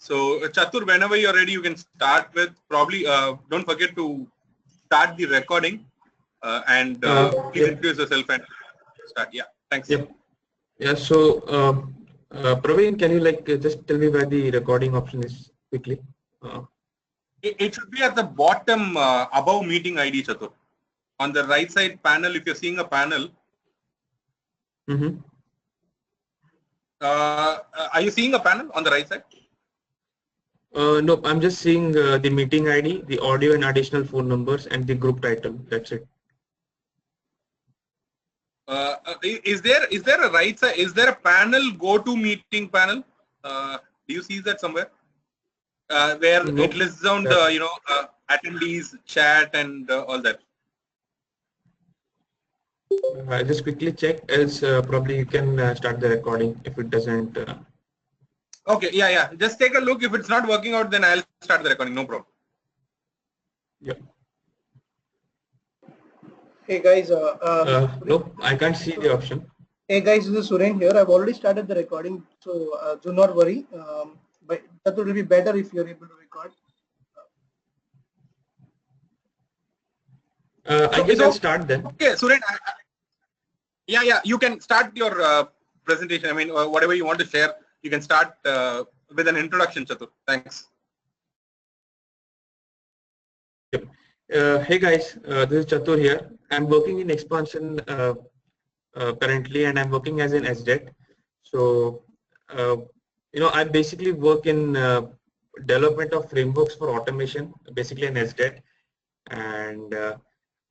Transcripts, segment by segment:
So Chatur, whenever you're ready, you can start with probably, don't forget to start the recording and please introduce yourself and start. Yeah, thanks. Yep. Yeah, so Praveen, can you like just tell me where the recording option is quickly? It should be at the bottom above meeting ID, Chatur. On the right side panel, if you're seeing a panel, are you seeing a panel on the right side? No, I'm just seeing the meeting ID, the audio and additional phone numbers, and the group title. That's it. Is there a right side? Is there a panel? Go to meeting panel. Do you see that somewhere? Where it lists down the attendees, chat, and all that. I just quickly check. Else probably you can start the recording if it doesn't. Okay, yeah. Just take a look. If it's not working out, then I'll start the recording. No problem. Yeah. Hey guys. No, I can't see the option. Hey guys, this is Suren here. I've already started the recording, so do not worry. But that will be better if you're able to record. I guess I'll start then. Okay, Suren. Yeah. You can start your presentation. I mean, whatever you want to share, you can start with an introduction, Chatur. Thanks. Yep. Hey guys, this is Chatur here. I'm working in expansion currently, and I'm working as an SDET. So, I basically work in development of frameworks for automation, basically an SDET. And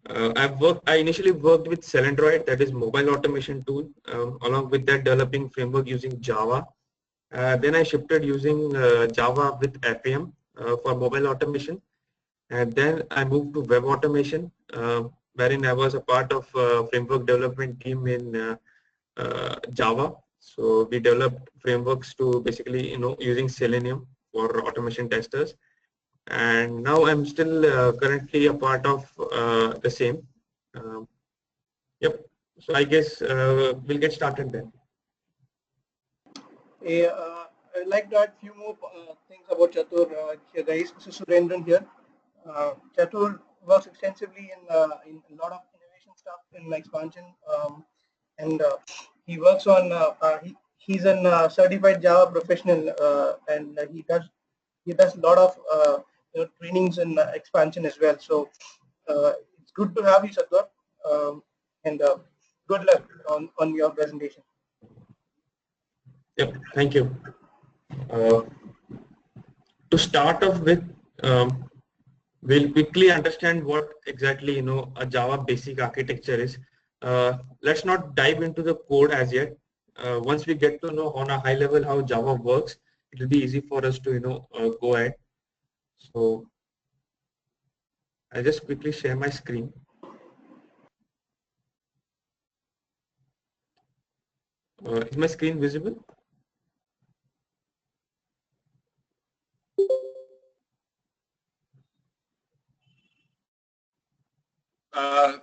I initially worked with Selenium, that is mobile automation tool, along with that developing framework using Java. Then I shifted using Java with FAM for mobile automation. And then I moved to web automation, wherein I was a part of framework development team in Java. So we developed frameworks to basically, using Selenium for automation testers. And now I'm still currently a part of the same. Yep. So I guess we'll get started then. I'd like to add a few more things about Chatur here, guys. This is Surendran here. Chatur works extensively in a lot of innovation stuff in expansion, and he works on. He's a certified Java professional, and he does a lot of trainings in expansion as well. So it's good to have you, Chatur, and good luck on your presentation. Yep, thank you. To start off with, we'll quickly understand what exactly a Java basic architecture is. Let's not dive into the code as yet. Once we get to know on a high level how Java works, it will be easy for us to go ahead. So I'll just quickly share my screen. Is my screen visible?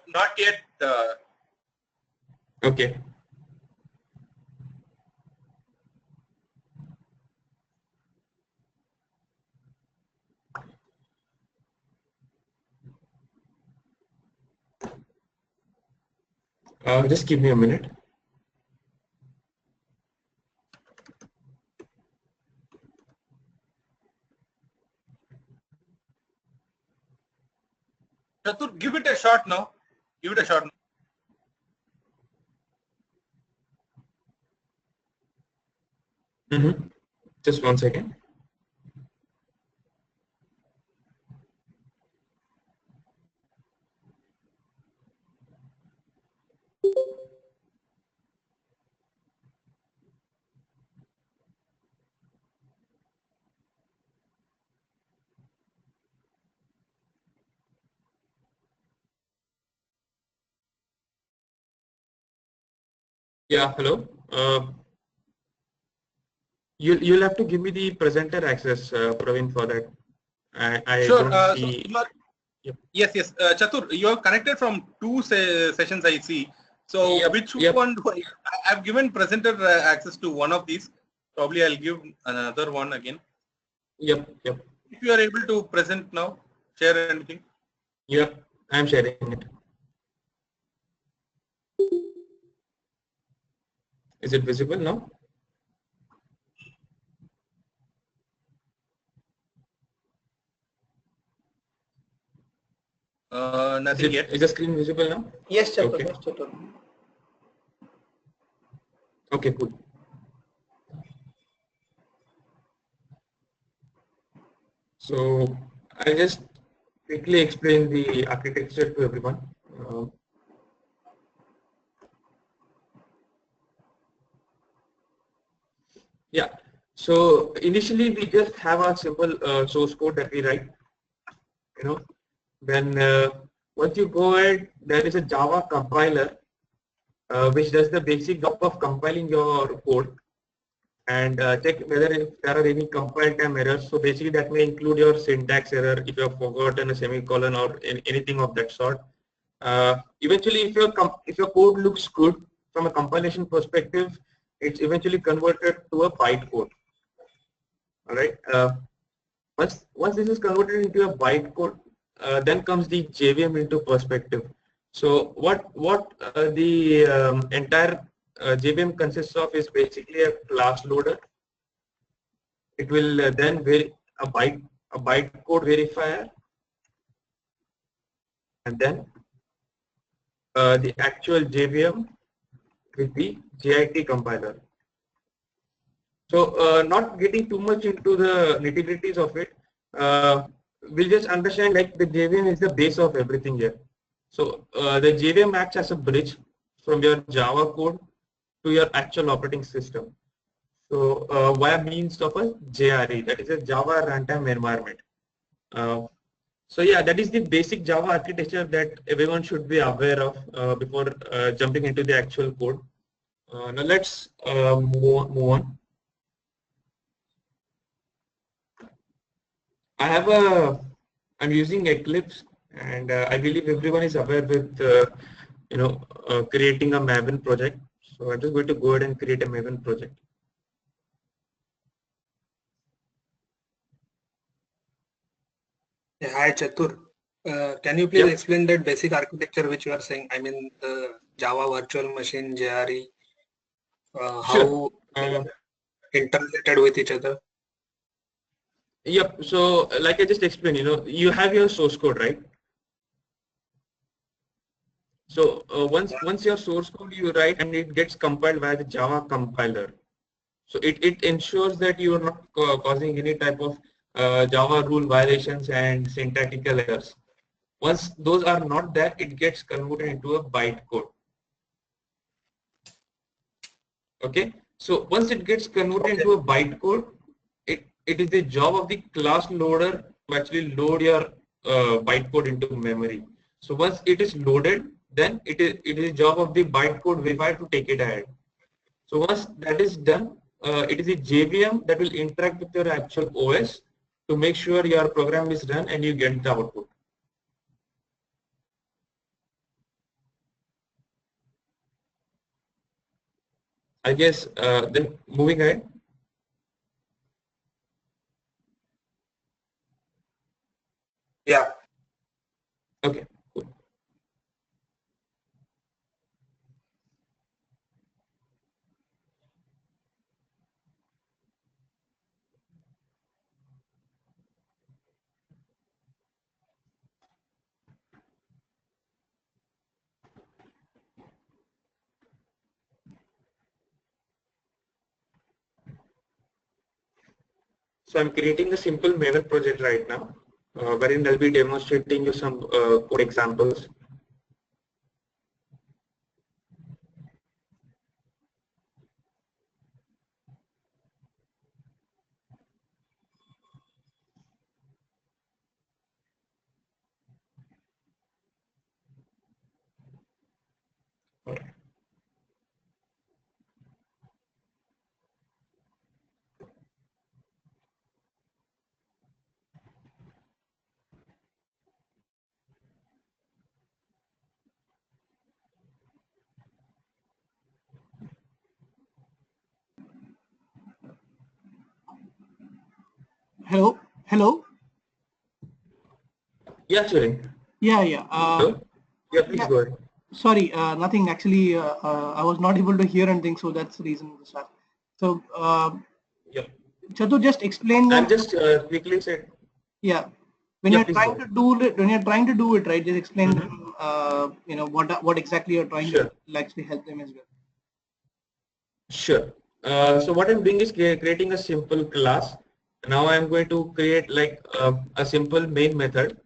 Not yet. Okay. Just give me a minute. Chatur, give it a shot now. Give it a shot. Just 1 second. Yeah, hello. You'll have to give me the presenter access, Praveen, for that. I sure. Don't see. Yep. Yes. Chatur, you're connected from 2 sessions, I see. So yep. Which one do I've given presenter access to one of these. Probably I'll give another one again. Yep. If you are able to present now, share anything. Yep. I'm sharing it. Is it visible now? Nothing yet. Is the screen visible now? Yes, Chatur. Okay. Yes, Chatur. Okay, cool. So I'll just quickly explain the architecture to everyone. Yeah. So initially we just have a simple source code that we write. Then once you go ahead, there is a Java compiler which does the basic job of compiling your code and check whether if there are any compile time errors. So basically that may include your syntax error if you have forgotten a semicolon or anything of that sort. Eventually, if your code looks good from a compilation perspective, it's eventually converted to a bytecode. All right. Once this is converted into a bytecode, then comes the JVM into perspective. So what the entire JVM consists of is basically a class loader. It will then vary a bytecode verifier, and then the actual JVM with the JIT compiler. So not getting too much into the nitty-gritties of it, we'll just understand like the JVM is the base of everything here. So the JVM acts as a bridge from your Java code to your actual operating system. So via means of a JRE, that is a Java runtime environment. So yeah, that is the basic Java architecture that everyone should be aware of before jumping into the actual code. Now let's move on. I'm using Eclipse, and I believe everyone is aware with creating a Maven project. So I'm just going to go ahead and create a Maven project. Yeah, hi Chatur. Can you please explain that basic architecture which you are saying? I mean the Java virtual machine JRE, how interrelated with each other? Yep. So like I just explained, you have your source code, right? So once your source code you write and it gets compiled by the Java compiler. So it ensures that you are not causing any type of Java rule violations and syntactical errors. Once those are not there, it gets converted into a bytecode. Okay. So once it gets converted into a bytecode, it is the job of the class loader to actually load your bytecode into memory. So once it is loaded, then it is the job of the bytecode verifier to take it ahead. So once that is done, it is a JVM that will interact with your actual OS to make sure your program is run and you get the output. I guess then moving ahead. Yeah. Okay, cool. So I'm creating a simple Maven project right now, wherein I'll be demonstrating you some code examples. Hello, hello. Yeah, Surin. Yeah, yeah. Hello? Yeah, please Yeah. go ahead. Sorry, nothing. Actually, I was not able to hear anything, so that's the reason for the start. So, Yeah. Chatur, just explain I'm them. just quickly said. Yeah, when Yeah, you're please go trying ahead. to do it, right? Just explain Mm-hmm. them. What exactly you're trying to do Sure. will actually help them as well. Sure. So what I'm doing is creating a simple class. Now I'm going to create like a simple main method,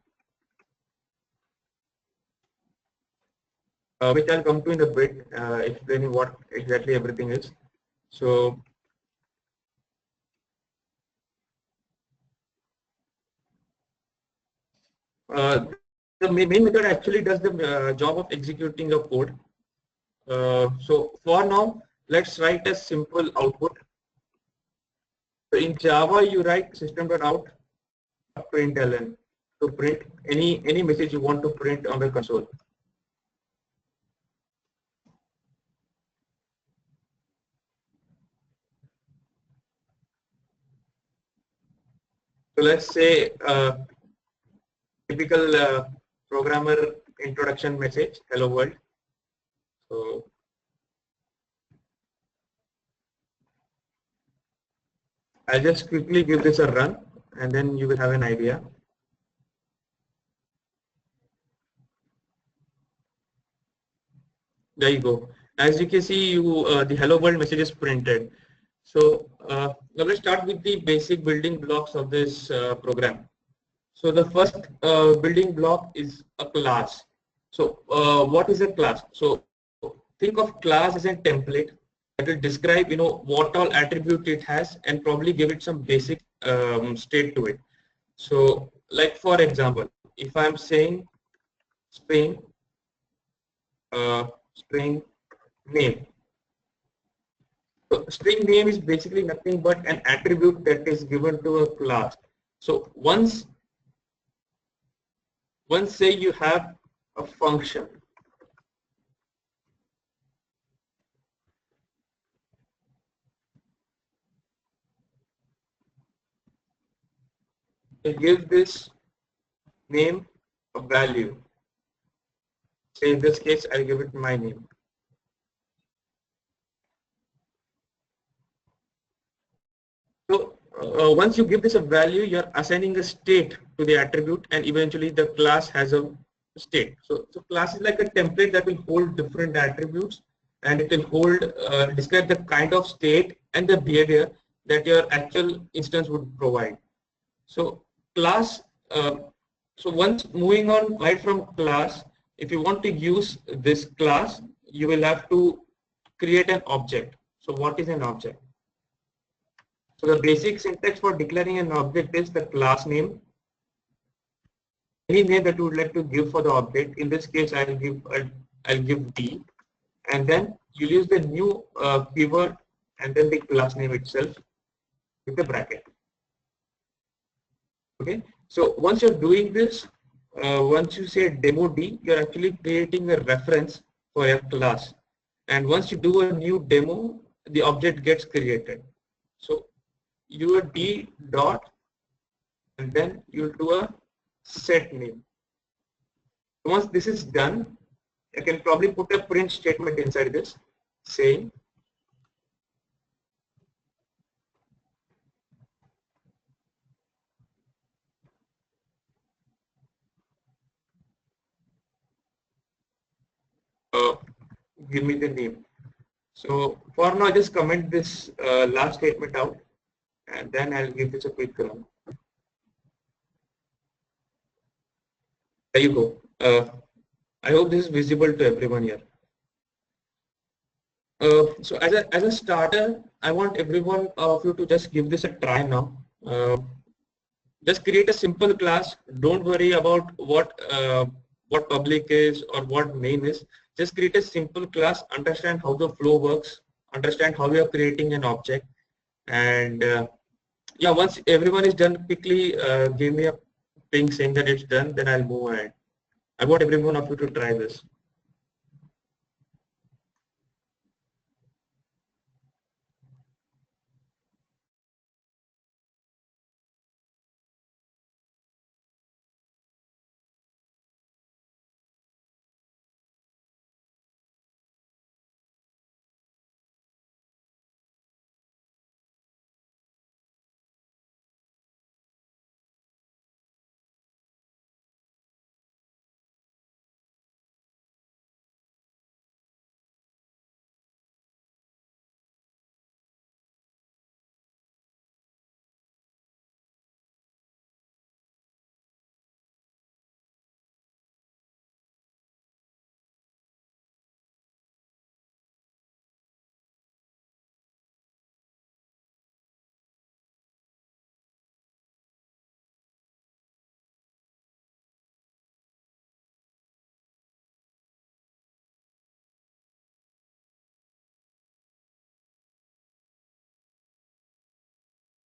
which I'll come to in a bit, explaining what exactly everything is. So the main method actually does the job of executing a code. So for now, let's write a simple output. So in Java, you write system.out println to print any message you want to print on the console. So let's say typical programmer introduction message, hello world. So I'll just quickly give this a run and then you will have an idea. There you go. As you can see, the hello world message is printed. So now let's start with the basic building blocks of this program. So the first building block is a class. So what is a class? So think of class as a template that will describe, what all attribute it has and probably give it some basic state to it. So like for example, if I'm saying string string name. So string name is basically nothing but an attribute that is given to a class. So once say you have a function, you give this name a value. Say in this case, I'll give it my name. So once you give this a value, you're assigning a state to the attribute, and eventually the class has a state. So class is like a template that will hold different attributes, and it will hold describe the kind of state and the behavior that your actual instance would provide. So class. So once moving on right from class, if you want to use this class, you will have to create an object. So what is an object? So the basic syntax for declaring an object is the class name, any name that you would like to give for the object. In this case, I'll give D, and then you use the new keyword and then the class name itself with the bracket. Okay. So once you're doing this, once you say demo D, you're actually creating a reference for your class. And once you do a new demo, the object gets created. So your D dot, and then you'll do a set name. Once this is done, I can probably put a print statement inside this saying uh, give me the name. So for now, just comment this last statement out, and then I'll give this a quick run. There you go. I hope this is visible to everyone here. So as a starter, I want everyone of you to just give this a try now. Just create a simple class. Don't worry about what public is or what main is. Just create a simple class. Understand how the flow works. Understand how you are creating an object. And yeah, once everyone is done, quickly give me a ping saying that it's done. Then I'll move ahead. I want every one of you to try this.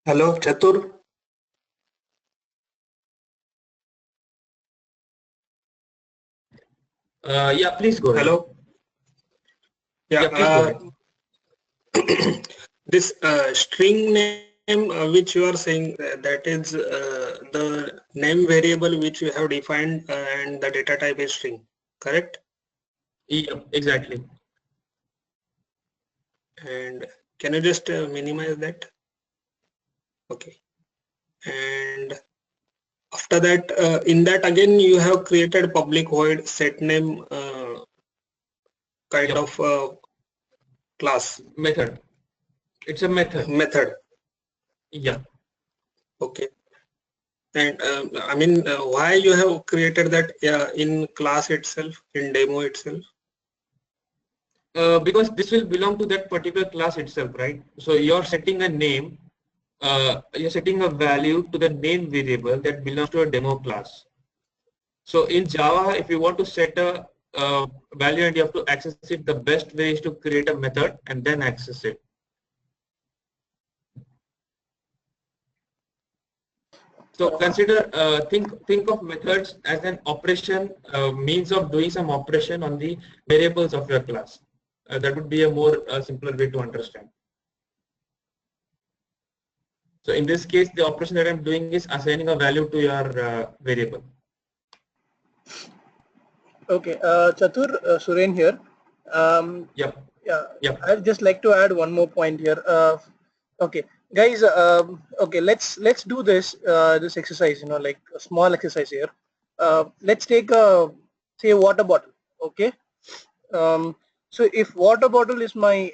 Hello, Chatur. Yeah, please go ahead. Hello. Yeah, please go ahead. This string name which you are saying that is the name variable which you have defined and the data type is string, correct? Yeah, exactly. And can you just minimize that? Okay. And after that, in that again you have created public void set name kind of class Method. It's a method. method. Yeah. Okay. And I mean, why you have created that in class itself, in demo itself? Because this will belong to that particular class itself, right? So you're setting a name, you're setting a value to the name variable that belongs to a demo class. So in Java, if you want to set a value and you have to access it, the best way is to create a method and then access it. So consider, think of methods as an operation, means of doing some operation on the variables of your class. That would be a more simpler way to understand. So in this case, the operation that I'm doing is assigning a value to your variable. Okay, Chatur, Suren here. Yep. Yeah, Yep. I'd just like to add one more point here. Okay, guys. Okay, let's do this this exercise. You know, like a small exercise here. Let's take a say water bottle. Okay. So if water bottle is my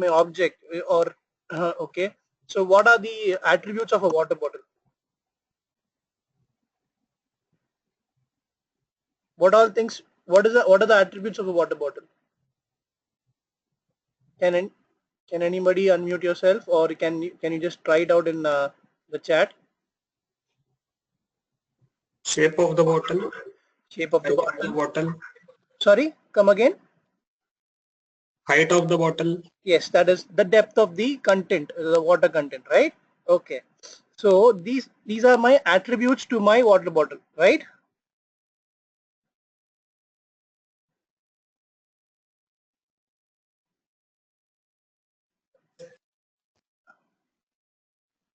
object or okay. So what are the attributes of a water bottle? What all things? What are the attributes of a water bottle? Can anybody unmute yourself, or can you just try it out in the chat? Shape of the bottle. Shape of the bottle. Sorry, come again. Height of the bottle. Yes, that is the depth of the content, the water content, right? Okay. So these are my attributes to my water bottle, right?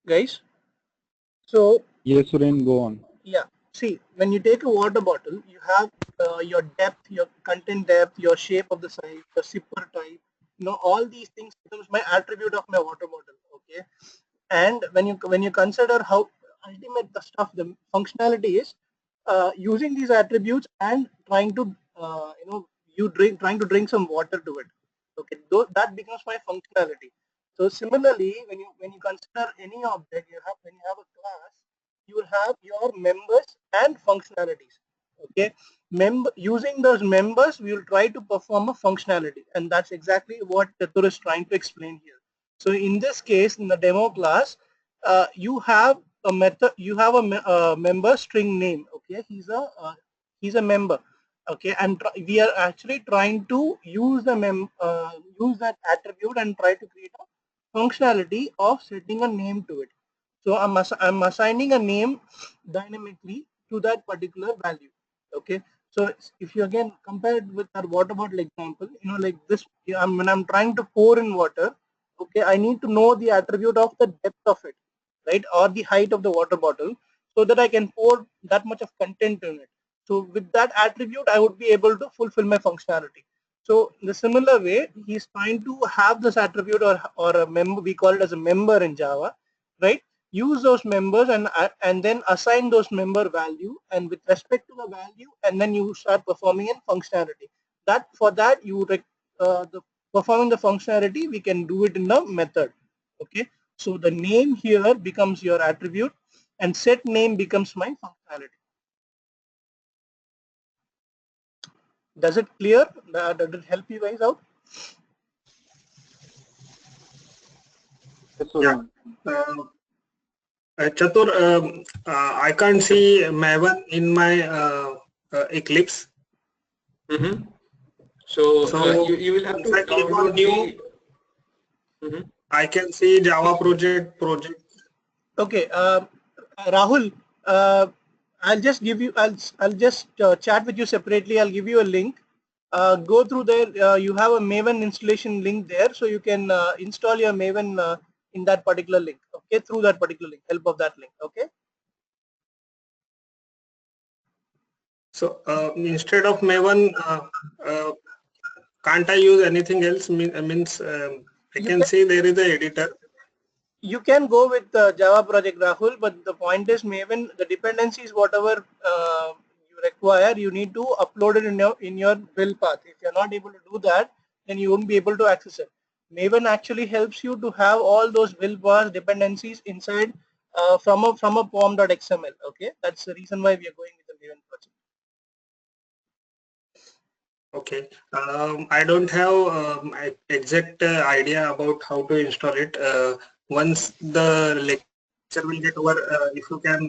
Guys. So yes, Suren, go on. yeah, see, when you take a water bottle, you have your depth, your content depth, your shape of the size, the zipper type, you know, all these things becomes my attribute of my water bottle. Okay. And when you consider how ultimate the stuff, the functionality is, using these attributes and trying to you know, trying to drink some water to it. Okay, that becomes my functionality. So similarly, when you consider any object, when you have a class, you will have your members and functionalities. Okay, using those members, we will try to perform a functionality, and that's exactly what Chatur is trying to explain here. So in this case, in the demo class, you have a method, you have a member string name. Okay, he's a member. Okay, and we are actually trying to use use that attribute and try to create a functionality of setting a name to it. So I'm assigning a name dynamically to that particular value. Okay, so if you again compare it with our water bottle example, you know, like this, when I'm trying to pour in water, okay, I need to know the attribute of the depth of it, right, or the height of the water bottle, so that I can pour that much of content in it. So with that attribute, I would be able to fulfill my functionality. So in the similar way, he's trying to have this attribute or a member, we call it as a member in Java, right? Use those members and then assign those member value, and with respect to the value, and then you start performing in functionality. That for that you the performing the functionality, we can do it in the method. Okay, so the name here becomes your attribute, and set name becomes my functionality. Does it clear? Does it help you guys out? Yes, Suren. Chatur, I can't see Maven in my Eclipse. Mm-hmm. So you will have to download new. I can see Java project. Okay, Rahul, I'll just give you. I'll just chat with you separately. I'll give you a link. Go through there. You have a Maven installation link there, so you can install your Maven in that particular link. Okay, through that particular link. Help of that link. Okay. So instead of Maven, can't I use anything else? Means I can see there is an editor. You can go with Java project, Rahul, but the point is Maven, the dependencies, whatever you require, you need to upload it in your build path. If you're not able to do that, then you won't be able to access it. Maven actually helps you to have all those build path dependencies inside from a pom.xml. Okay, that's the reason why we are going with the Maven project. Okay, I don't have exact idea about how to install it. Once the lecture will get over, if you can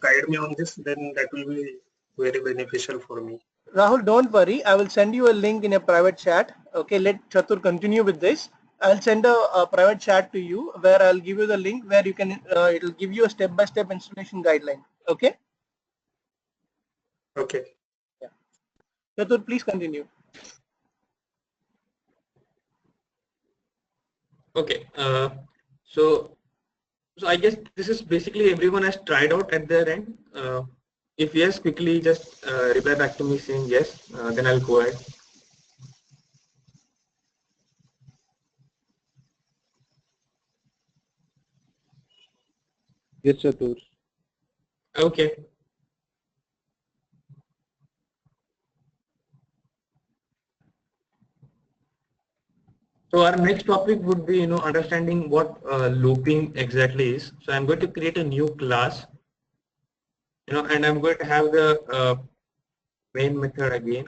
guide me on this, then that will be very beneficial for me. Rahul, don't worry. I will send you a link in a private chat. Okay, let Chatur continue with this. I'll send a private chat to you where I'll give you the link where you can. It'll give you a step-by-step installation guideline. Okay. Okay. Yeah. Chatur, please continue. Okay. So I guess this is basically everyone has tried out at their end. If yes, quickly just reply back to me saying yes. Then I'll go ahead. Yes, Chatur. Okay. So our next topic would be, understanding what looping exactly is. So I'm going to create a new class, and I'm going to have the main method again.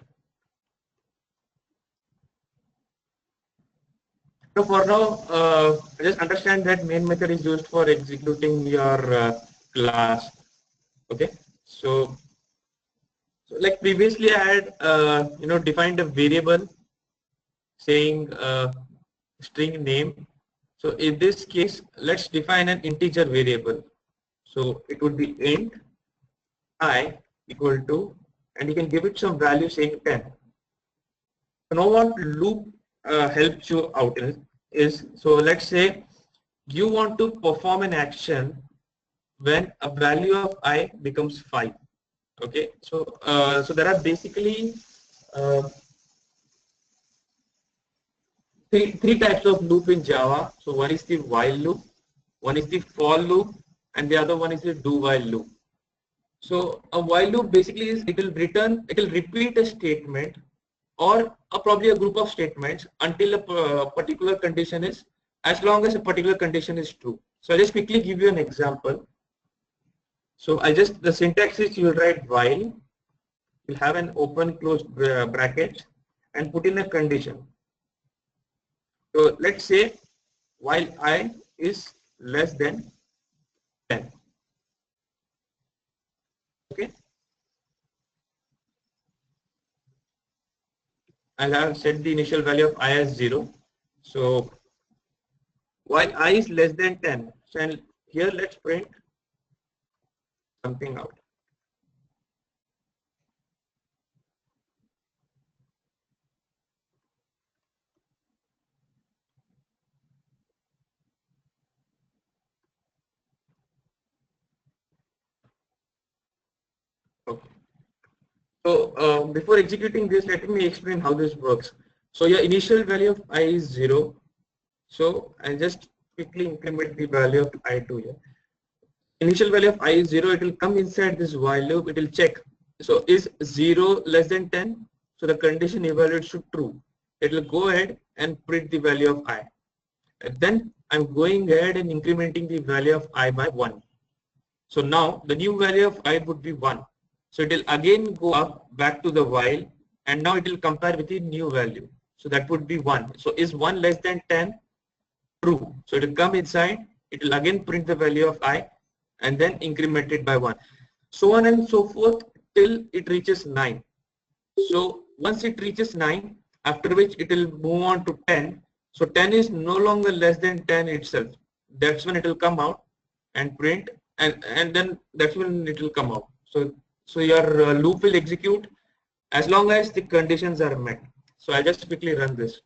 So for now, just understand that main method is used for executing your class. Okay. So like previously, I had defined a variable saying string name. So in this case, let's define an integer variable. So it would be int I equal to, and you can give it some value saying 10. So now what loop helps you out is, so let's say you want to perform an action when a value of I becomes 5. Okay, so so there are basically three types of loop in Java. So one is the while loop, one is the for loop, and the other one is the do while loop. So a while loop basically is it will repeat a statement or probably a group of statements until a particular condition is, as long as a particular condition is true. So I'll just quickly give you an example. So the syntax is you'll write while, you'll have an open closed bracket and put in a condition. So let's say while I is less than 10. Okay. I have set the initial value of I as 0. So while I is less than 10, so here let's print something out. Okay. So before executing this, let me explain how this works. So your initial value of I is 0. So I'll just quickly increment the value of I2 here. Initial value of I is 0, it will come inside this while loop, it will check. So is 0 less than 10? So the condition evaluates to true. It will go ahead and print the value of I. And then I'm going ahead and incrementing the value of I by 1. So now the new value of I would be 1. So it will again go up back to the while, and now it will compare with the new value. So that would be 1. So is 1 less than 10? True. So it will come inside, it will again print the value of I and then increment it by 1. So on and so forth till it reaches 9. So once it reaches 9, after which it will move on to 10. So 10 is no longer less than 10 itself. That's when it will come out and print, and then that's when it will come out. So your loop will execute as long as the conditions are met. So I'll just quickly run this.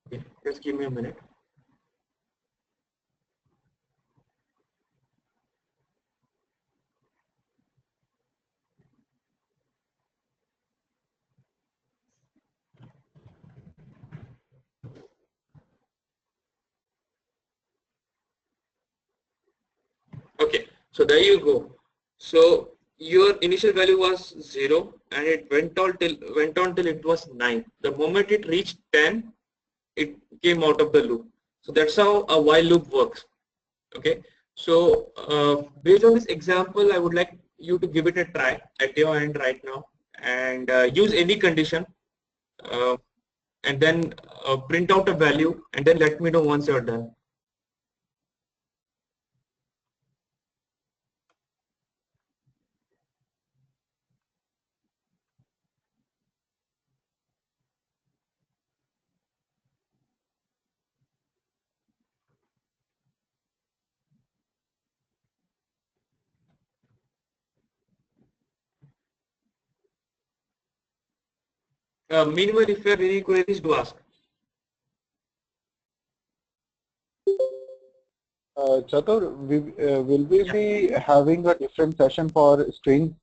Okay, just give me a minute. Okay, so there you go. So your initial value was 0 and it went on till it was 9. The moment it reached 10, it came out of the loop. So that's how a while loop works. Okay, so based on this example, I would like you to give it a try at your end right now and use any condition uh, and then print out a value and then let me know once you're done. Meanwhile, if you have any queries, do ask. Chatur, will we be having a different session for string?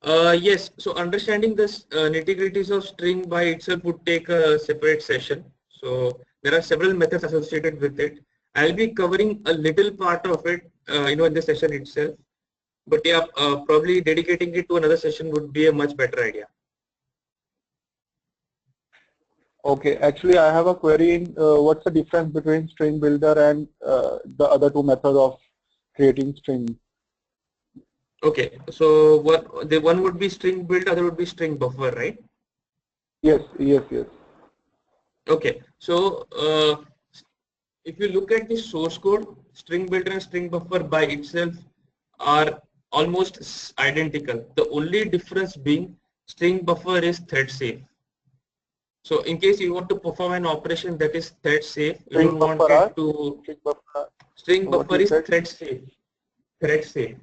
Yes, so understanding this nitty-gritties of string by itself would take a separate session. So there are several methods associated with it. I'll be covering a little part of it, in the session itself. But yeah, probably dedicating it to another session would be a much better idea. Okay, actually I have a query in what's the difference between string builder and the other two methods of creating string? Okay, so what the one would be string build, other would be string buffer, right? Yes, yes, yes. Okay, so if you look at the source code, string builder and string buffer by itself are almost identical. The only difference being string buffer is thread safe. So in case you want to perform an operation that is thread safe, you String don't want buffer it to. string buffer, String what buffer you is said? thread safe. Thread safe.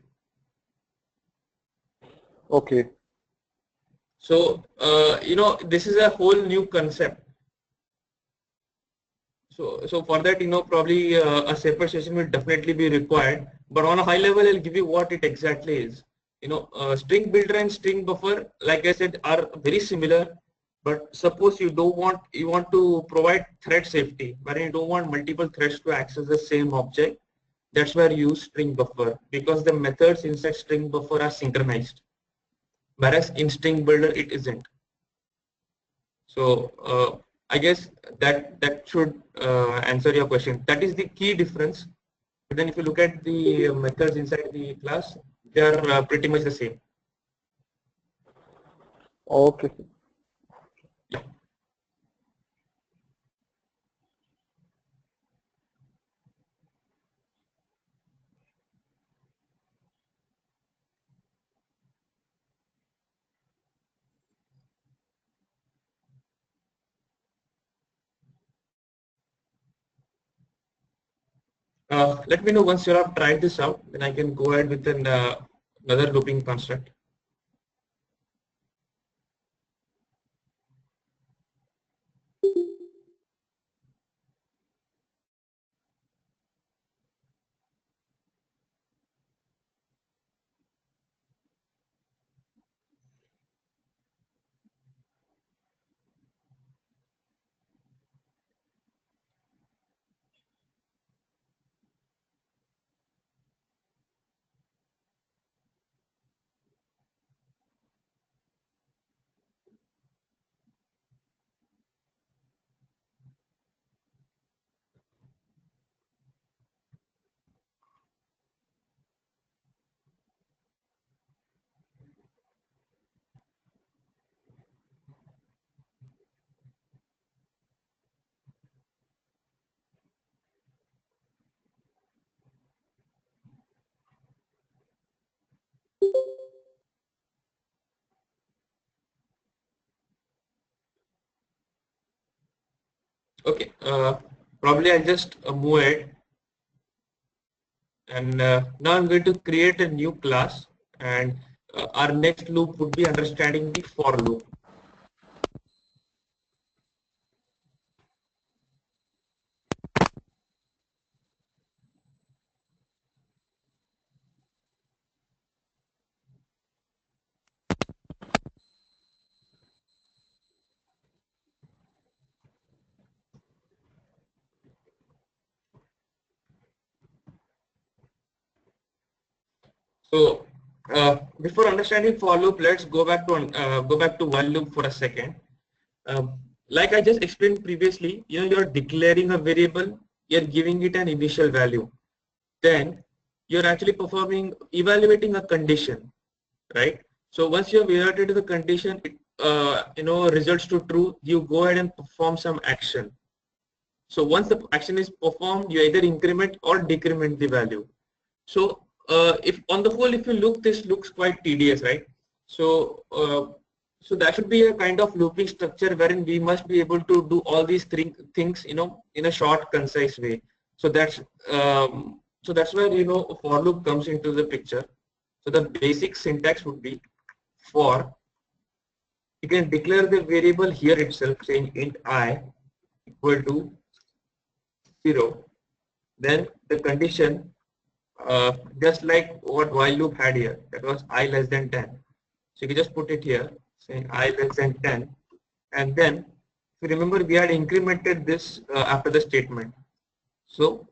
Okay. So this is a whole new concept. So for that, probably a separate session will definitely be required. But on a high level, I'll give you what it exactly is. String builder and string buffer, like I said, are very similar. But suppose you want to provide thread safety, wherein you don't want multiple threads to access the same object. That's where you use string buffer because the methods inside string buffer are synchronized, whereas in string builder it isn't. So I guess that should answer your question. That is the key difference. But then if you look at the methods inside the class, they are pretty much the same. Okay. Yeah. Let me know once you have tried this out, then I can go ahead with another looping construct. Okay, probably I'll just move it. And now I'm going to create a new class, and our next loop would be understanding the for loop. So before understanding for loop, let's go back to while loop for a second. Like I just explained previously, you're declaring a variable, you're giving it an initial value, then you're actually evaluating a condition, right? So once you have evaluated the condition, it results to true, you go ahead and perform some action. So once the action is performed, you either increment or decrement the value. So if on the whole, if you look, this looks quite tedious, right? So so that should be a kind of looping structure wherein we must be able to do all these three things, in a short, concise way. So that's where for loop comes into the picture. So the basic syntax would be for. You can declare the variable here itself, saying int I equal to 0. Then the condition, just like what while loop had here, that was I less than 10. So you can just put it here, saying I less than 10. And then, if you remember, we had incremented this after the statement. So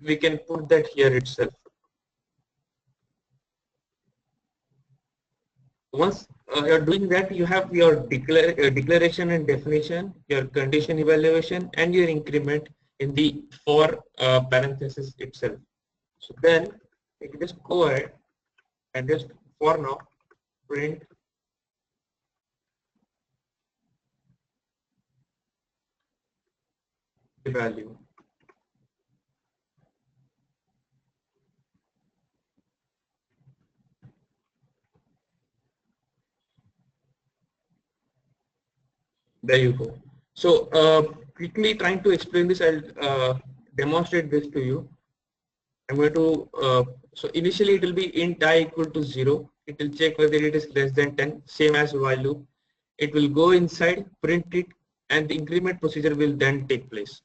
we can put that here itself. Once you're doing that, you have your declaration and definition, your condition evaluation, and your increment in the for parenthesis itself. So then you can just go ahead and just for now print the value. There you go. So quickly trying to explain this, I'll demonstrate this to you. I'm going to, so initially it will be int I equal to 0. It will check whether it is less than 10, same as while loop. It will go inside, print it, and the increment procedure will then take place.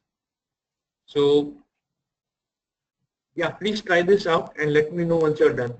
So yeah, please try this out and let me know once you're done.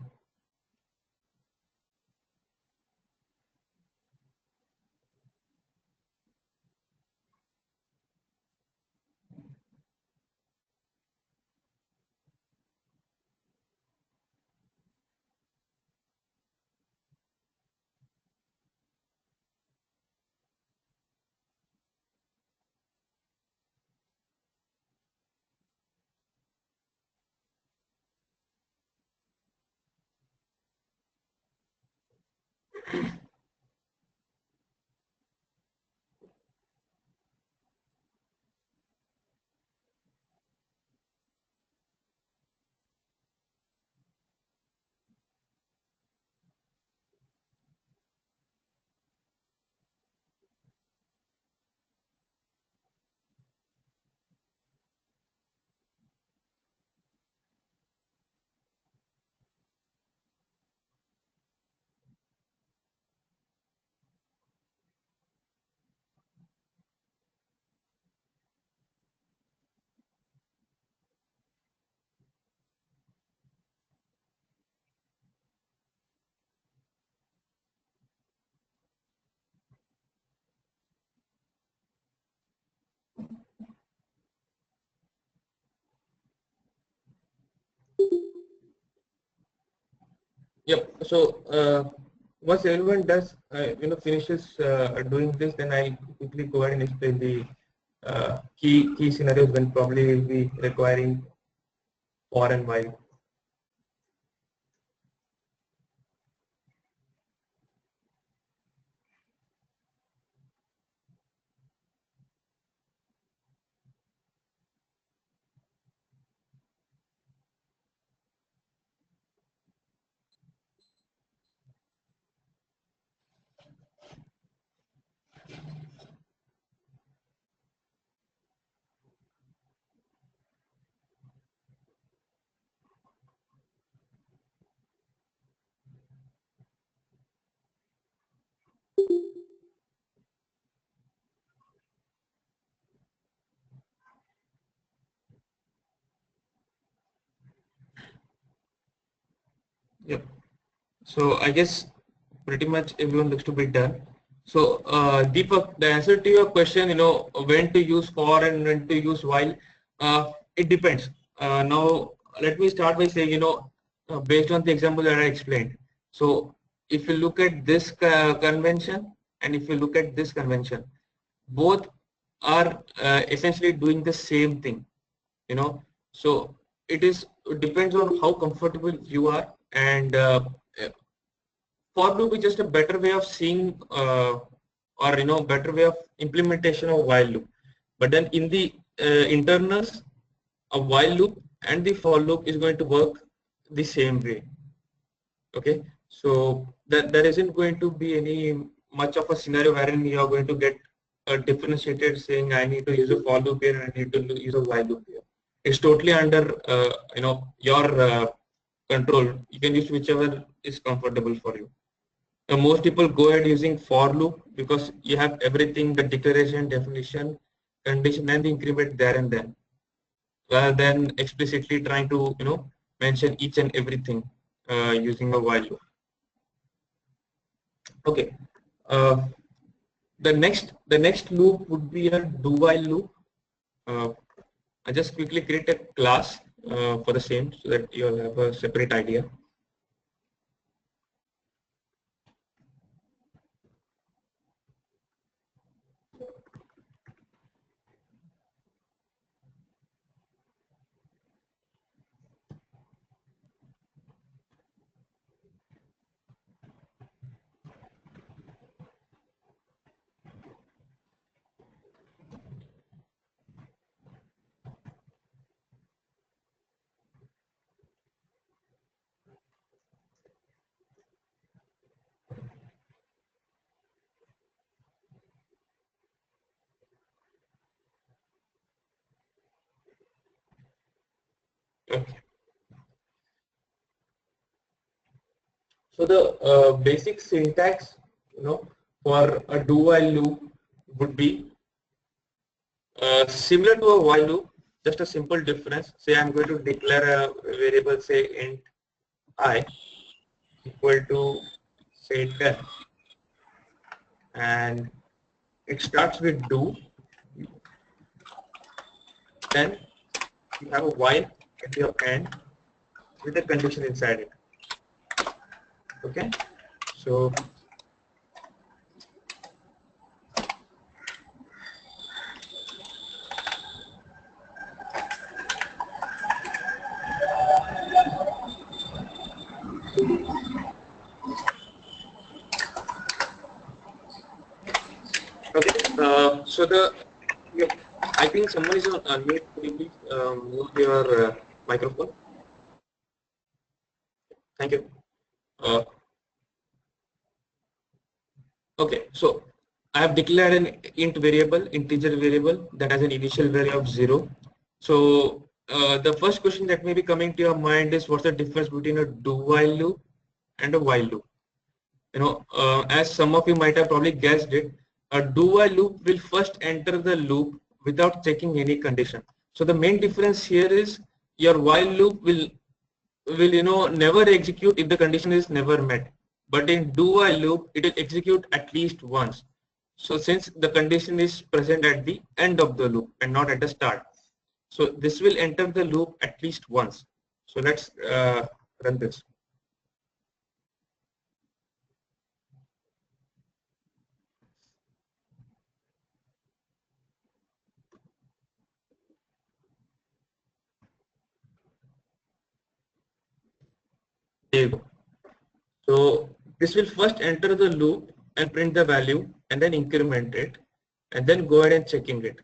Yep. So once everyone does, finishes doing this, then I'll quickly go ahead and explain the key scenarios when probably we'll be requiring for and while. Yep. So I guess pretty much everyone looks to be done. So Deepak, the answer to your question, when to use for and when to use while, it depends. Now let me start by saying, based on the example that I explained. So if you look at this convention and if you look at this convention, both are essentially doing the same thing, So it depends on how comfortable you are, and for loop is just a better way of seeing or better way of implementation of while loop. But then in the internals, a while loop and the for loop is going to work the same way. Okay, so there isn't going to be any much of a scenario wherein you are going to get a differentiated saying I need to use a for loop here and I need to use a while loop here. It's totally under your control. You can use whichever is comfortable for you. Most people go ahead using for loop because you have everything, the declaration, definition, condition, and the increment there and then, rather than explicitly trying to mention each and everything using a while loop. Okay. The next loop would be a do while loop. I just quickly create a class for the same so that you'll have a separate idea. Okay. So the basic syntax, for a do while loop would be similar to a while loop, just a simple difference. Say I'm going to declare a variable, say int I equal to say 10, and it starts with do. Then you have a while at your end with a condition inside it. Okay, so okay, I think someone is on unmute. Could you please mute your microphone? Thank you. Okay, so I have declared an int variable, integer variable that has an initial value of 0. So the first question that may be coming to your mind is what's the difference between a do while loop and a while loop? As some of you might have probably guessed it, a do while loop will first enter the loop without checking any condition. So the main difference here is your while loop will never execute if the condition is never met. But in do while loop, it will execute at least once. So since the condition is present at the end of the loop and not at the start, so this will enter the loop at least once. So let's run this. There you go. So this will first enter the loop and print the value and then increment it and then go ahead and checking it.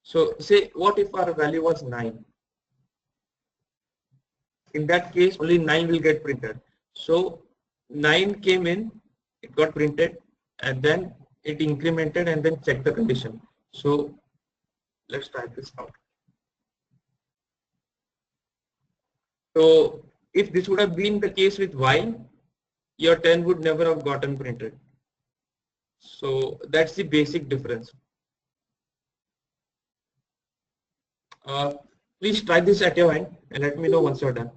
So say what if our value was 9? In that case only 9 will get printed. So 9 came in, it got printed and then it incremented and then checked the condition. So let's try this out. So if this would have been the case with while, your 10 would never have gotten printed. So that's the basic difference. Please try this at your end and let me know once you're done.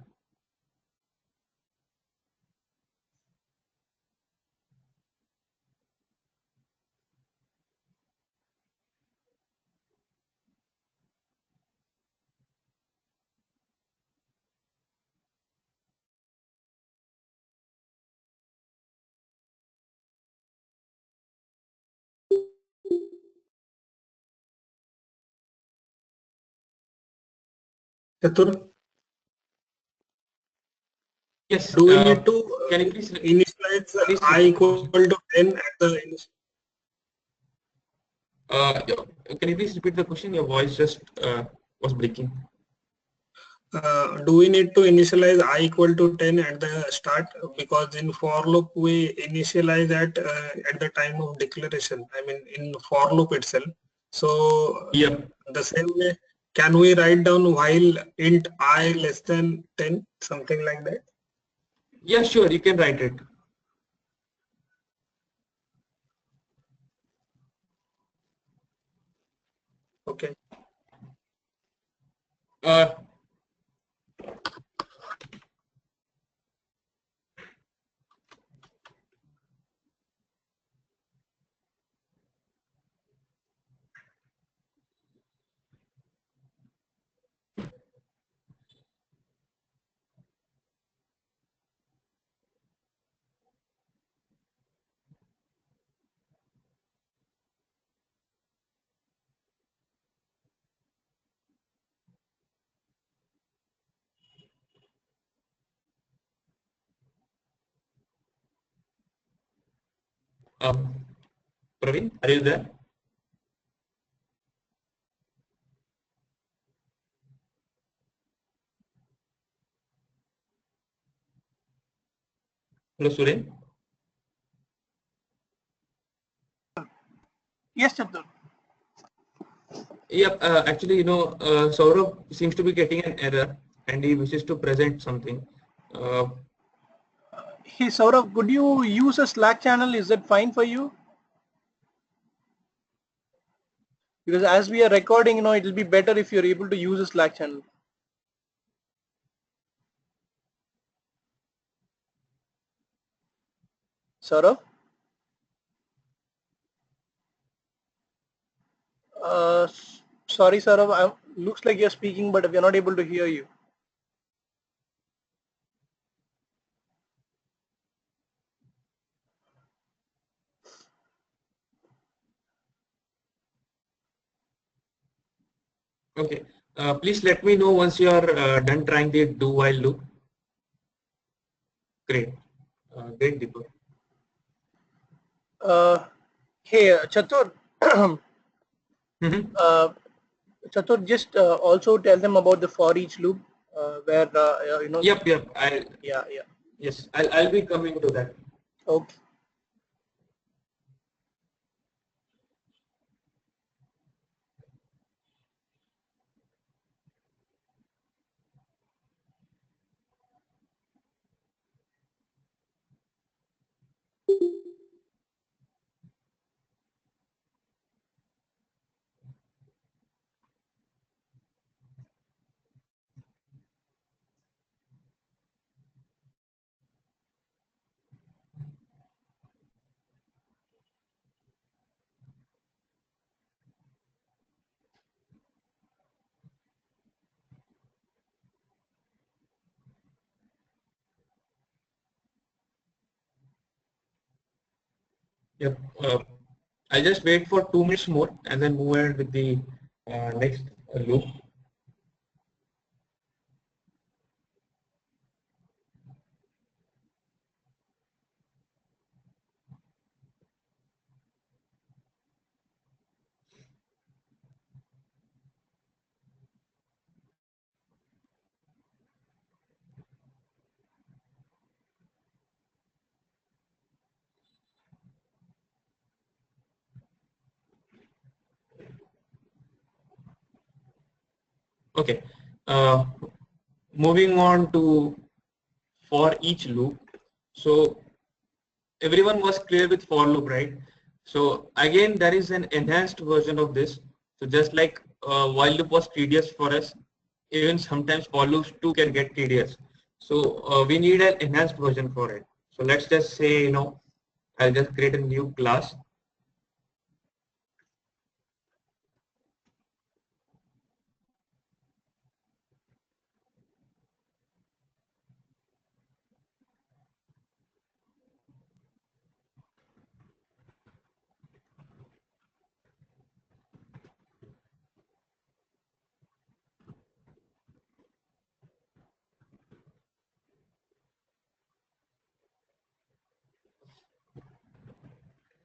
Chatur, Yes. do we need to Can you please initialize please I repeat the equal question? to 10 at the initial? Can you please repeat the question? Your voice just was breaking. Do we need to initialize I equal to 10 at the start? Because in for loop we initialize at the time of declaration. I mean in for loop itself. So Yep. the same way, can we write down while int I less than 10, something like that? Yeah, sure. You can write it. Okay. Uh, um, Praveen, are you there? Hello, Suren. Yes, Chatur. Yep. Actually, Saurabh seems to be getting an error, and he wishes to present something. Uh, Hey, Saurabh, could you use a Slack channel? Is that fine for you? Because as we are recording, it'll be better if you're able to use a Slack channel. Saurabh? Sorry, Saurabh. Looks like you're speaking, but we're not able to hear you. okay. Please let me know once you are done trying the do while loop. Great. Great, Deepak. Hey, Chatur. Mhm. Chatur, just also tell them about the for each loop, where Yep. Yeah, yeah. Yes, I'll be coming to that. Okay. Yep. I'll just wait for 2 minutes more and then move ahead with the next loop. Okay. Uh, Moving on to for each loop. So everyone was clear with for loop, right? So again, there is an enhanced version of this. So just like while loop was tedious for us, even sometimes for loops too can get tedious. So we need an enhanced version for it. So let's just say, I'll just create a new class.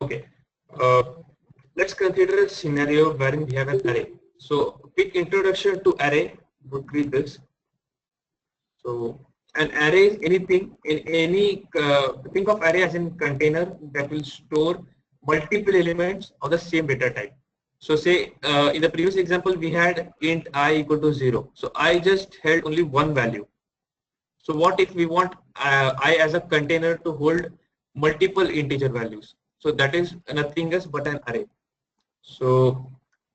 Okay. Let's consider a scenario wherein we have an array. So quick introduction to array would be this. So an array is anything in any think of array as in container that will store multiple elements of the same data type. So say in the previous example we had int I equal to 0. So I just held only one value. So what if we want I as a container to hold multiple integer values? So that is nothing else but an array. So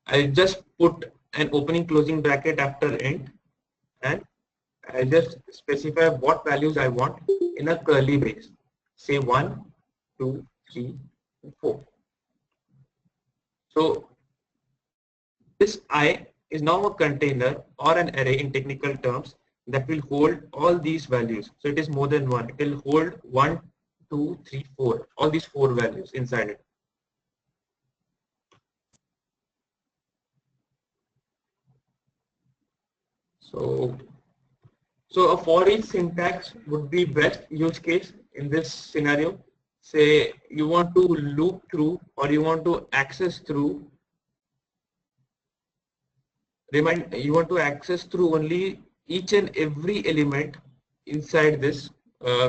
I just put an opening closing bracket after int and I just specify what values I want in a curly brace. Say 1, 2, 3, 4. So this I is now a container or an array in technical terms that will hold all these values. So it is more than one. It will hold 1, 2, 3, 4. All these 4 values inside it. So a for each syntax would be best use case in this scenario. Say you want to loop through or you want to access through. You want to access through only each and every element inside this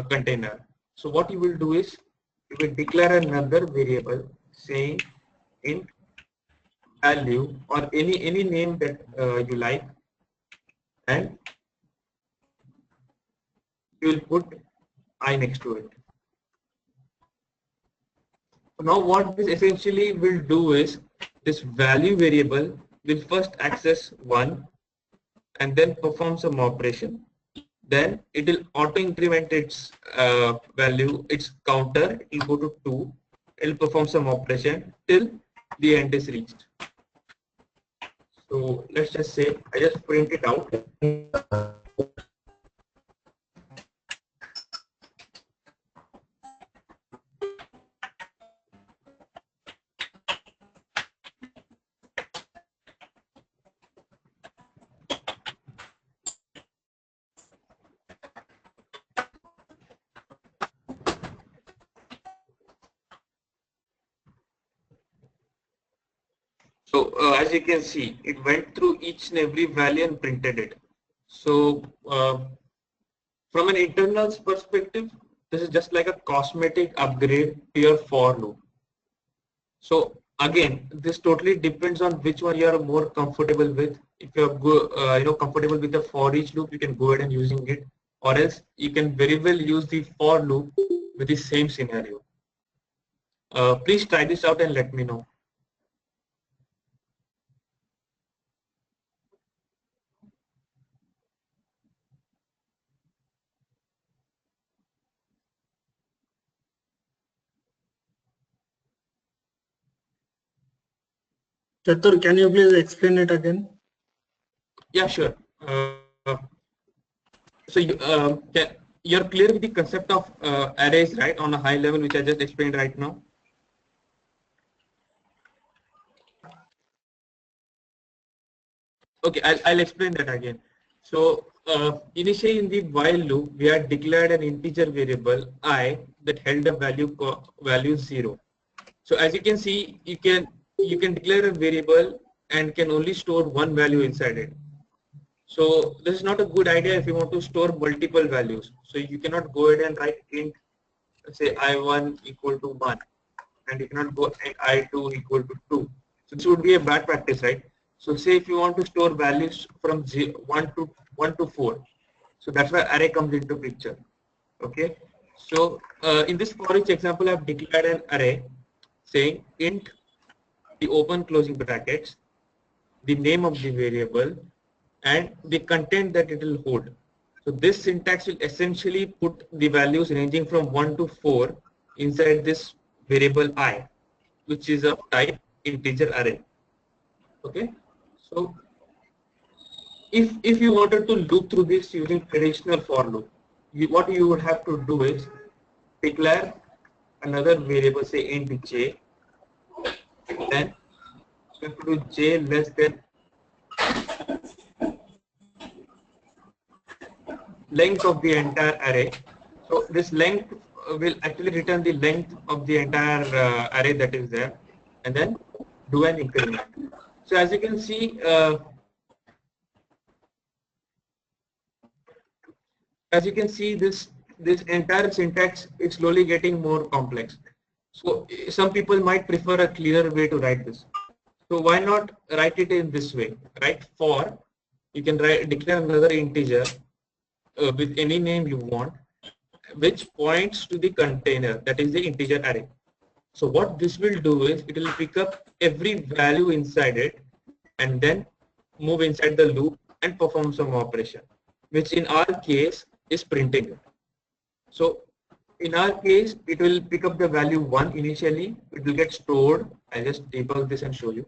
container. So what you will do is you will declare another variable saying int value or any name that you like, and you will put I next to it. So now what this essentially will do is this value variable will first access 1 and then perform some operation. Then it will auto increment its value, its counter, it will go to 2, it will perform some operation till the end is reached. So let's just say I just print it out. So as you can see, it went through each and every value and printed it. So from an internal's perspective, this is just like a cosmetic upgrade to your for loop. So again, this totally depends on which one you are more comfortable with. If you're comfortable with the for each loop, you can go ahead and using it, or else you can very well use the for loop with the same scenario. Please try this out and let me know. Chatur, can you please explain it again? Yeah, sure. So you're clear with the concept of arrays, right, on a high level, which I just explained right now? Okay, I'll explain that again. So initially in the while loop, we had declared an integer variable I that held a value 0. So as you can see, you can declare a variable and can only store one value inside it. So this is not a good idea if you want to store multiple values. So you cannot go ahead and write int, say I1 equal to 1, and you cannot go I2 equal to 2. So this would be a bad practice, right? So say if you want to store values from 1 to 4, so that's why array comes into picture. Okay. So in this for each example, I've declared an array saying int the open closing brackets, the name of the variable, and the content that it will hold. So this syntax will essentially put the values ranging from 1 to 4 inside this variable I, which is of type integer array. Okay. So if you wanted to loop through this using traditional for loop, what you would have to do is declare another variable, say int j, then you have to do j less than length of the entire array. So this length will actually return the length of the entire array that is there, and then do an increment. So as you can see, this entire syntax is slowly getting more complex. So some people might prefer a clearer way to write this. So why not write it in this way? Right? For you can declare another integer with any name you want, which points to the container, that is the integer array. So what this will do is it will pick up every value inside it and then move inside the loop and perform some operation, which in our case is printing it. So in our case, it will pick up the value 1 initially. It will get stored. I'll just debug this and show you.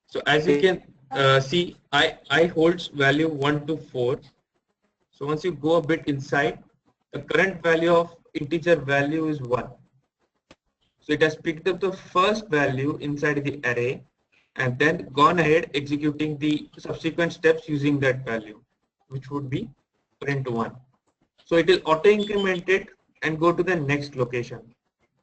So as you can see, I holds value 1 to 4. So once you go a bit inside, the current value of integer value is 1. So it has picked up the first value inside the array and then gone ahead executing the subsequent steps using that value, which would be print 1. So it will auto increment it and go to the next location.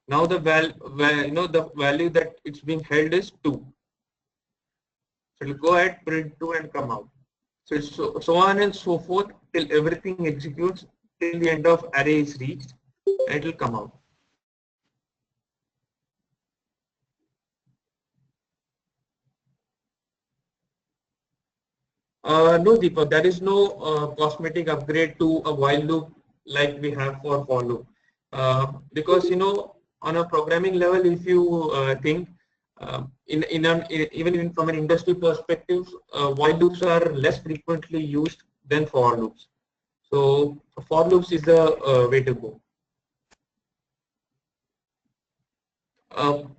Now the the value that it's being held is 2. So it will go ahead, print 2 and come out. So it's so on and so forth till everything executes till the end of array is reached and it will come out. No, Deepak, there is no cosmetic upgrade to a while loop like we have for loop. Because on a programming level, if you think even from an industry perspective, while loops are less frequently used than for loops. So for loops is the way to go.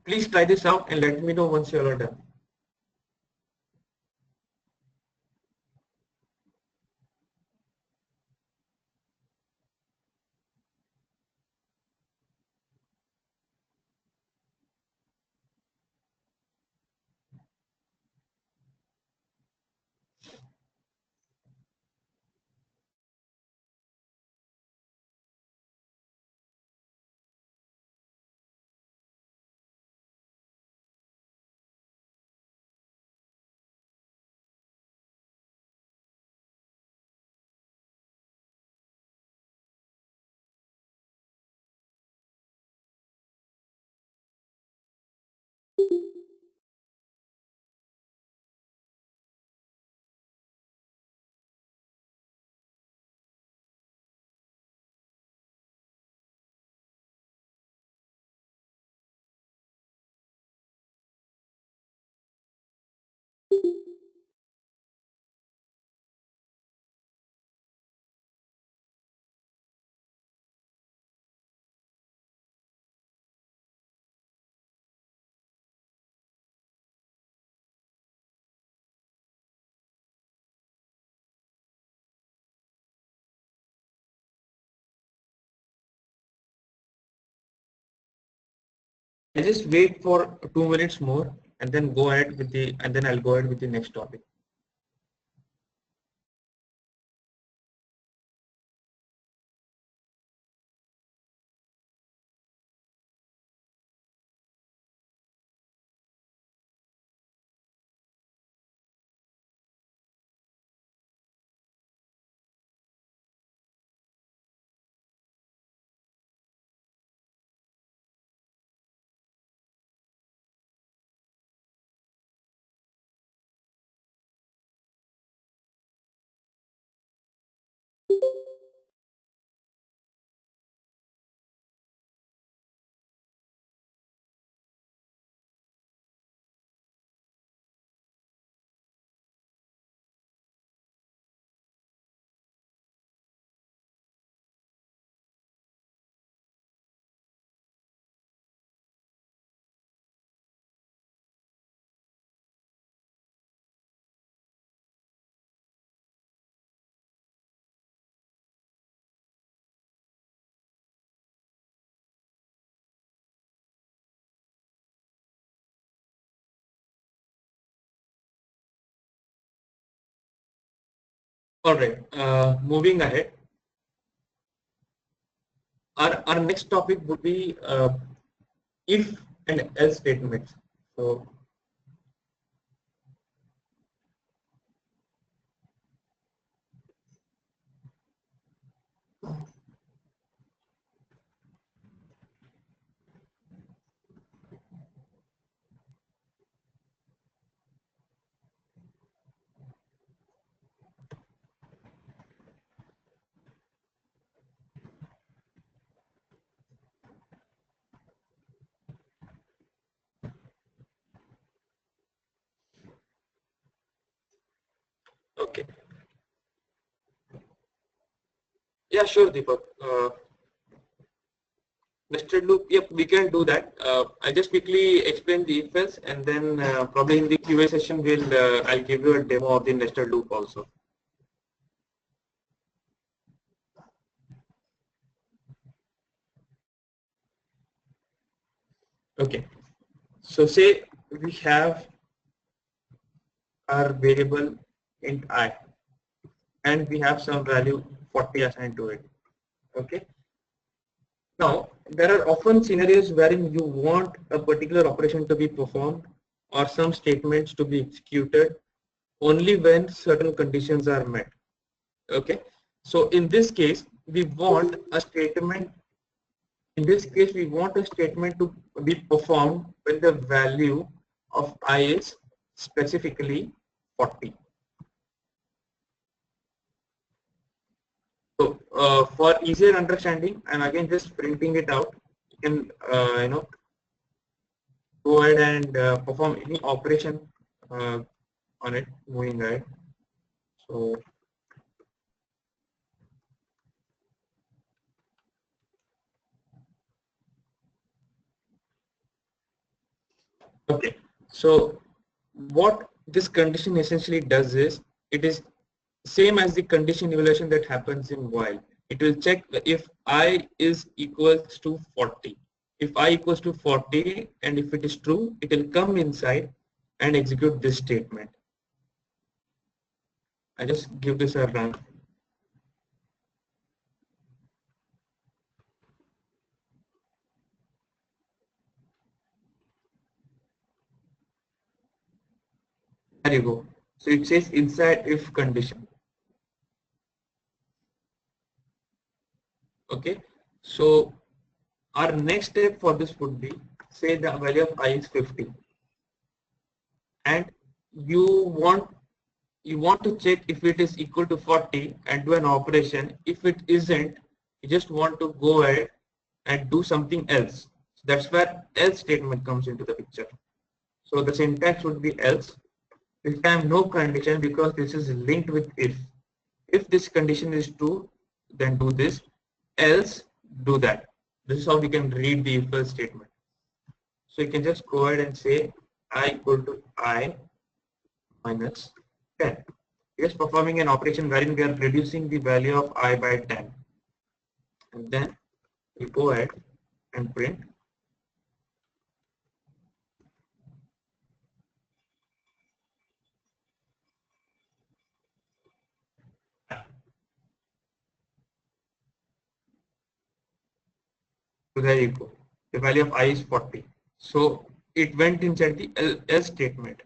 Please try this out and let me know once you are done. I just wait for 2 minutes more and then go ahead with I'll go ahead with the next topic. All right, moving ahead. Our next topic would be if and else statements. So okay, yeah, sure, Deepak. Nested loop, yep, we can do that. I'll just quickly explain the if else, and then probably in the QA session I'll give you a demo of the nested loop also. Okay, so say we have our variable int I, and we have some value 40 assigned to it. Okay. Now, there are often scenarios wherein you want a particular operation to be performed or some statements to be executed only when certain conditions are met. Okay. So in this case, we want a statement. In this case, we want a statement to be performed when the value of I is specifically 40. So for easier understanding, I'm again just printing it out. You can go ahead and perform any operation on it moving ahead. So okay, so what this condition essentially does is it is same as the condition evaluation that happens in while. It will check if I is equals to 40. If I equals to 40 and if it is true, it will come inside and execute this statement. I just give this a run. There you go. So it says inside if condition. Okay. So our next step for this would be, say the value of I is 50, and you want to check if it is equal to 40 and do an operation. If it isn't, you just want to go ahead and do something else. So that's where else statement comes into the picture. So the syntax would be else. This time no condition because this is linked with if. If this condition is true, then do this, else do that. This is how we can read the if else statement. So you can just go ahead and say I equal to I minus 10. We are performing an operation wherein we are reducing the value of I by 10. And then we go ahead and print so there you go. The value of I is 40. So it went inside the else statement.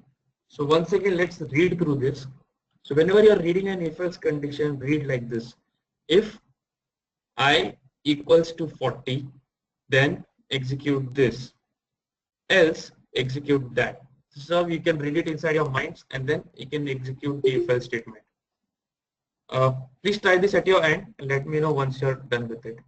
So once again, let's read through this. So whenever you are reading an if else condition, read like this. If I equals to 40, then execute this. Else execute that. So you can read it inside your minds and then you can execute the if else statement. Please try this at your end and let me know once you're done with it.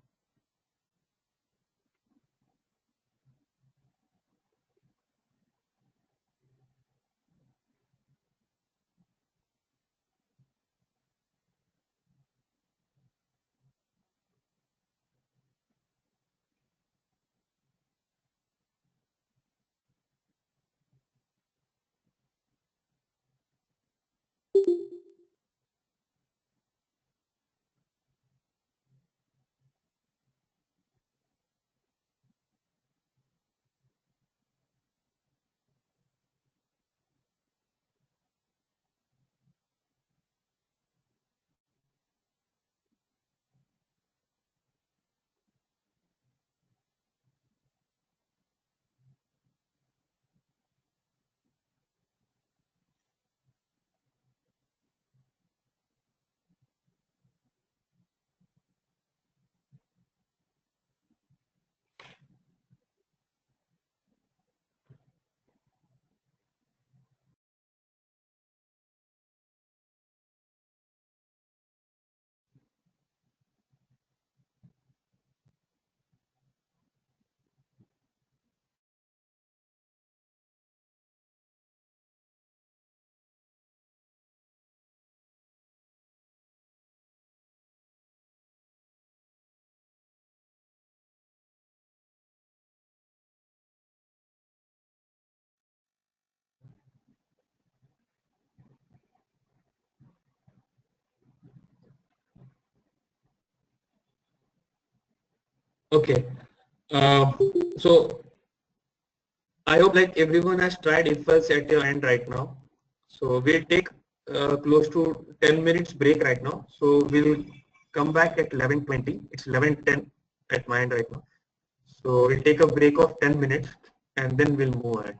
Okay. So I hope like everyone has tried if else at your end right now. So we'll take close to 10 minutes break right now. So we'll come back at 11:20. It's 11:10 at my end right now. So we'll take a break of 10 minutes and then we'll move ahead.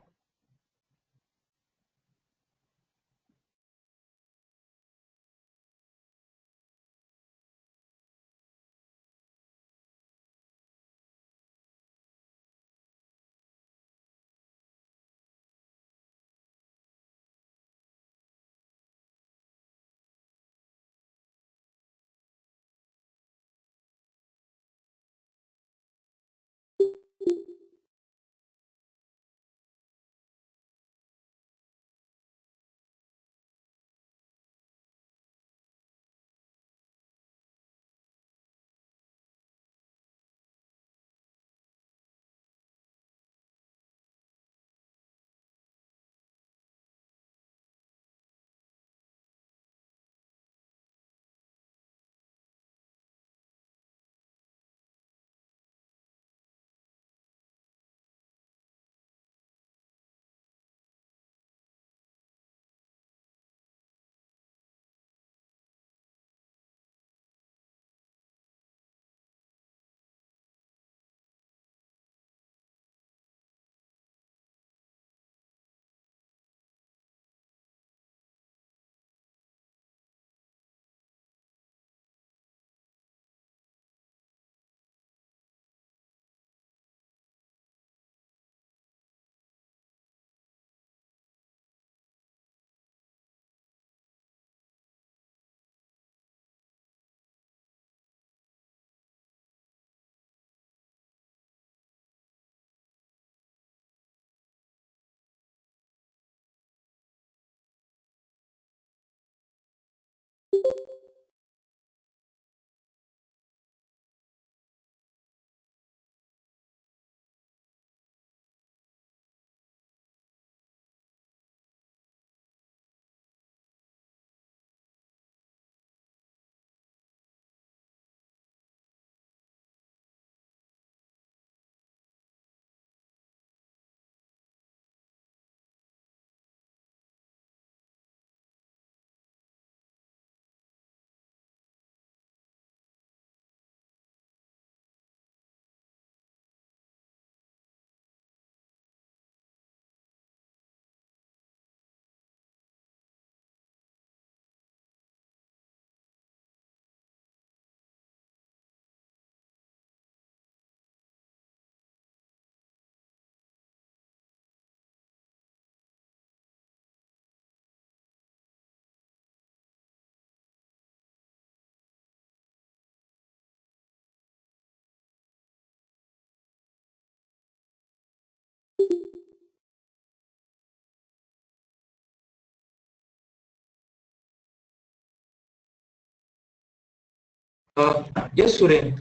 Yes, Suren.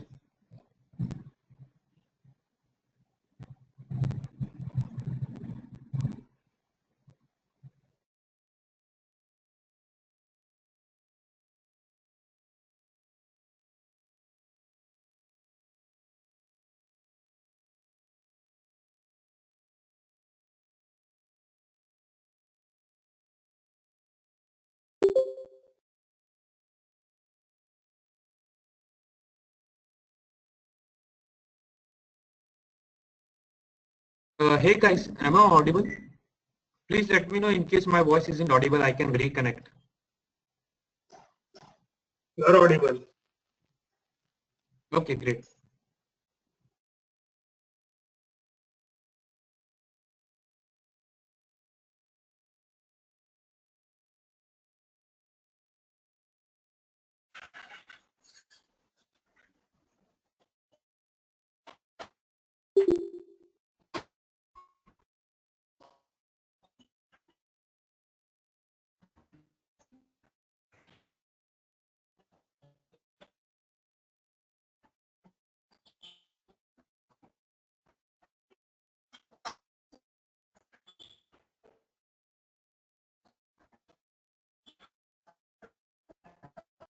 Hey guys, am I audible? Please let me know in case my voice isn't audible, I can reconnect. You are audible. Okay, great.